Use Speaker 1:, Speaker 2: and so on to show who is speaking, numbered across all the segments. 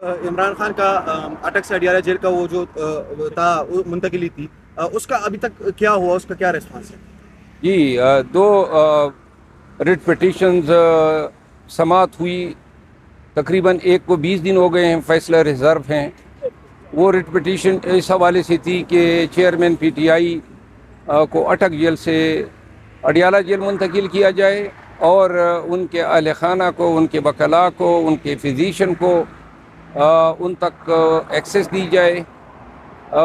Speaker 1: इमरान खान का अटक से अडियाला जेल का वो जो था वो मुंतकिली थी, उसका अभी तक क्या हुआ, उसका क्या रिस्पॉन्स है?
Speaker 2: जी, दो रिट पिटिशंस समाअत हुई। तकरीबन एक को 20 दिन हो गए हैं, फैसला रिजर्व हैं। वो रिट पिटिशन इस हवाले से थी कि चेयरमैन पीटीआई को अटक जेल से अडियाला जेल मुंतकिल किया जाए और उनके अहल खाना को, उनके वकला को, उनके फिजिशियन को उन तक एक्सेस दी जाए।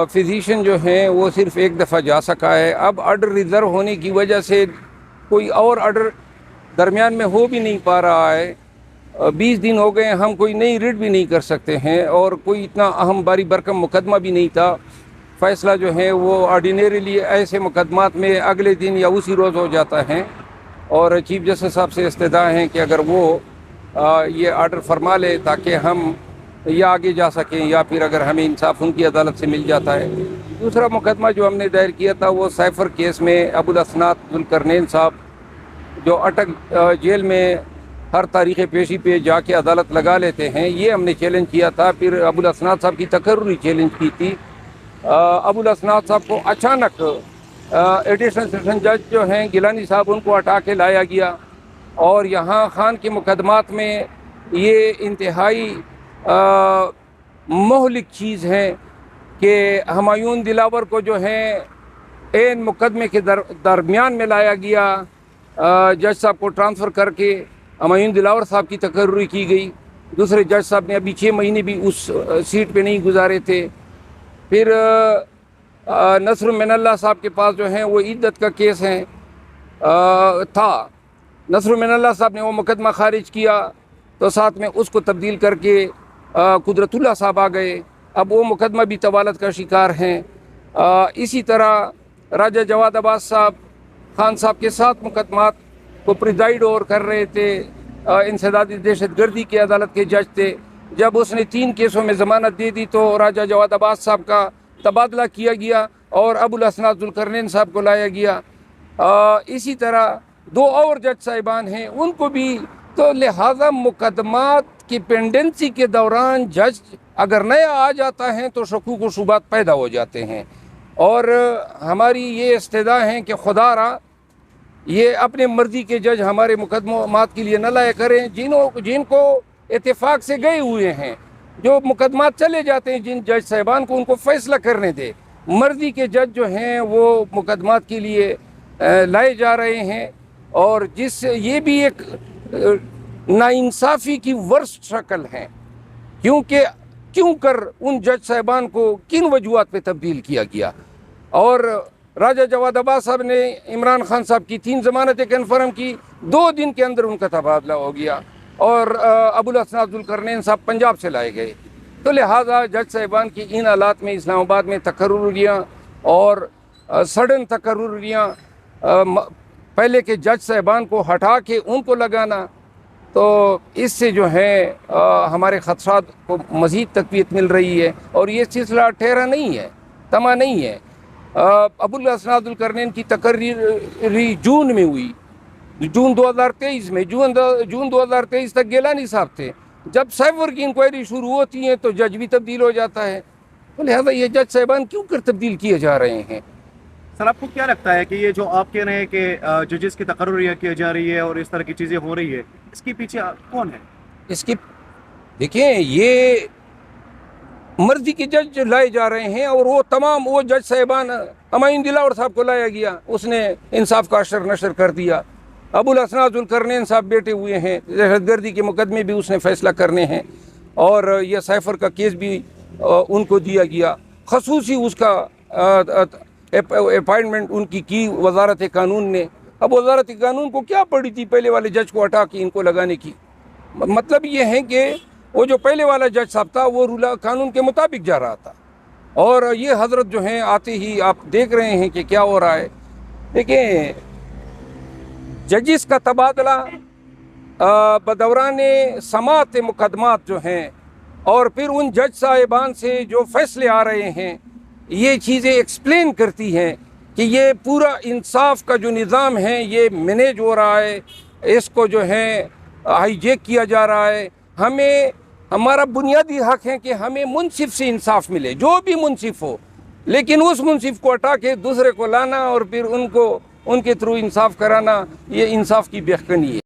Speaker 2: फिजिशियन जो हैं वो सिर्फ़ एक दफ़ा जा सका है। अब ऑर्डर रिज़र्व होने की वजह से कोई और ऑर्डर दरमियान में हो भी नहीं पा रहा है। 20 दिन हो गए, हम कोई नई रिट भी नहीं कर सकते हैं और कोई इतना अहम बारी बरकम मुकदमा भी नहीं था। फ़ैसला जो है वो ऑर्डिनरीली ऐसे मुकदमात में अगले दिन या उसी रोज़ हो जाता है और चीफ जस्टिस साहब से इस्तदा हैं कि अगर वो ये ऑर्डर फरमा ले ताकि हम या आगे जा सकें या फिर अगर हमें इंसाफ उनकी अदालत से मिल जाता है। दूसरा मुकदमा जो हमने दायर किया था वो साइफर केस में अबुल असनाद जुल्करनैन साहब जो अटक जेल में हर तारीख़ पेशी पे जाके अदालत लगा लेते हैं, ये हमने चैलेंज किया था। फिर अबुल असनाद साहब की तकर्रुरी चैलेंज की थी। अबुल असनाद साहब को अचानक एडिशनल सेशन जज जो हैं गिलानी साहब, उनको हटा के लाया गया और यहाँ खान के मुकदमात में ये इंतहाई मोहलिक चीज़ है कि हुमायूं दिलावर को जो है एन मुकदमे के दरमियान में लाया गया। जज साहब को ट्रांसफ़र करके हुमायूं दिलावर साहब की तकर्रुरी की गई। दूसरे जज साहब ने अभी 6 महीने भी उस सीट पे नहीं गुजारे थे। फिर नसर मिनल्ला साहब के पास जो है वो इद्दत का केस है था। नसर मिनल्ला साहब ने वो मुकदमा खारिज किया तो साथ में उसको तब्दील करके कुदरतुल्लाह साहब आ गए। अब वो मुकदमा भी तवालत का शिकार हैं। इसी तरह राजा जवाद अब्बास साहब खान साहब के 7 मुकदमात को प्रिजाइड ओवर कर रहे थे। इंसदादी दहशतगर्दी की अदालत के जज थे। जब उसने 3 केसों में ज़मानत दे दी तो राजा जवाद अब्बास साहब का तबादला किया गया और अबुल असनाद जुल्करनैन साहब को लाया गया। इसी तरह 2 और जज साहिबान हैं, उनको भी। तो लिहाजा मुकदमात की पेंडेंसी के दौरान जज अगर नया आ जाता है तो शकूक व शुबात पैदा हो जाते हैं। और हमारी ये इस्तदा है कि खुदारा ये अपने मर्ज़ी के जज हमारे मुकदमात के लिए न लाया करें। जिनको इत्तेफाक से गए हुए हैं, जो मुकदमात चले जाते हैं जिन जज साहिबान को, उनको फ़ैसला करने दे। मर्ज़ी के जज जो हैं वो मुकदमात के लिए लाए जा रहे हैं और जिससे ये भी एक नाइंसाफ़ी की वर्स्ट शक्ल है। क्योंकि क्यों कर उन जज साहिबान को किन वजूहात पे तब्दील किया गया। और राजा जवाद अब्बास साहब ने इमरान खान साहब की 3 ज़मानतें कन्फर्म की, 2 दिन के अंदर उनका तबादला हो गया और अबुल असनाद जुल्करनैन साहब पंजाब से लाए गए। तो लिहाजा जज साहिबान की इन हालात में इस्लामाबाद में तकर्रुरियाँ और सडन तकर्रुरियाँ, पहले के जज साहिबान को हटा के उनको लगाना, तो इससे जो है हमारे ख़दशात को मज़ीद तक़वियत मिल रही है और ये सिलसिला ठहरा नहीं है, तमा नहीं है। अबुल असनाद जुल्करनैन की तकर्री जून में हुई, जून 2023 में। जून 2023 तक गिलानी साहब थे। जब साइबर की इंक्वायरी शुरू होती है तो जज भी तब्दील हो जाता है। तो लिहाजा ये जज साहिबान क्यों कर तब्दील किए जा रहे हैं?
Speaker 1: सर, आपको क्या लगता है कि ये जो आप कह रहे हैं कि जजेस की तकर्रुरियाँ की जा रही है और इस तरह की चीज़ें हो रही है, इसके पीछे कौन है?
Speaker 2: इसकी देखिए, ये मर्जी के जज लाए जा रहे हैं और वो तमाम वो जज साहिबान, हुमायूं दिलावर साहब को लाया गया, उसने इंसाफ का अशर नशर कर दिया। अबुल असनाद जुल्करनैन साहब बैठे हुए हैं, दहशतगर्दी के मुकदमे भी उसने फ़ैसला करने हैं और यह साइफर का केस भी उनको दिया गया। खसूसी उसका अपॉइंटमेंट उनकी की वजारत कानून ने। अब वजारत कानून को क्या पड़ी थी पहले वाले जज को हटा के इनको लगाने की? मतलब ये है कि वो जो पहले वाला जज साहब था वो रूल कानून के मुताबिक जा रहा था और ये हजरत जो हैं आते ही आप देख रहे हैं कि क्या हो रहा है। देखिए, जजिस का तबादला बदौरान समात मुकदमात जो हैं और फिर उन जज साहिबान से जो फैसले आ रहे हैं, ये चीज़ें एक्सप्लेन करती हैं कि ये पूरा इंसाफ का जो निज़ाम है ये मैनेज हो रहा है, इसको जो है हाईजैक किया जा रहा है। हमें हमारा बुनियादी हक है कि हमें मुंसिफ से इंसाफ मिले, जो भी मुंसिफ हो, लेकिन उस मुंसिफ को हटा के दूसरे को लाना और फिर उनके थ्रू इंसाफ कराना, ये इंसाफ की बेहकनी है।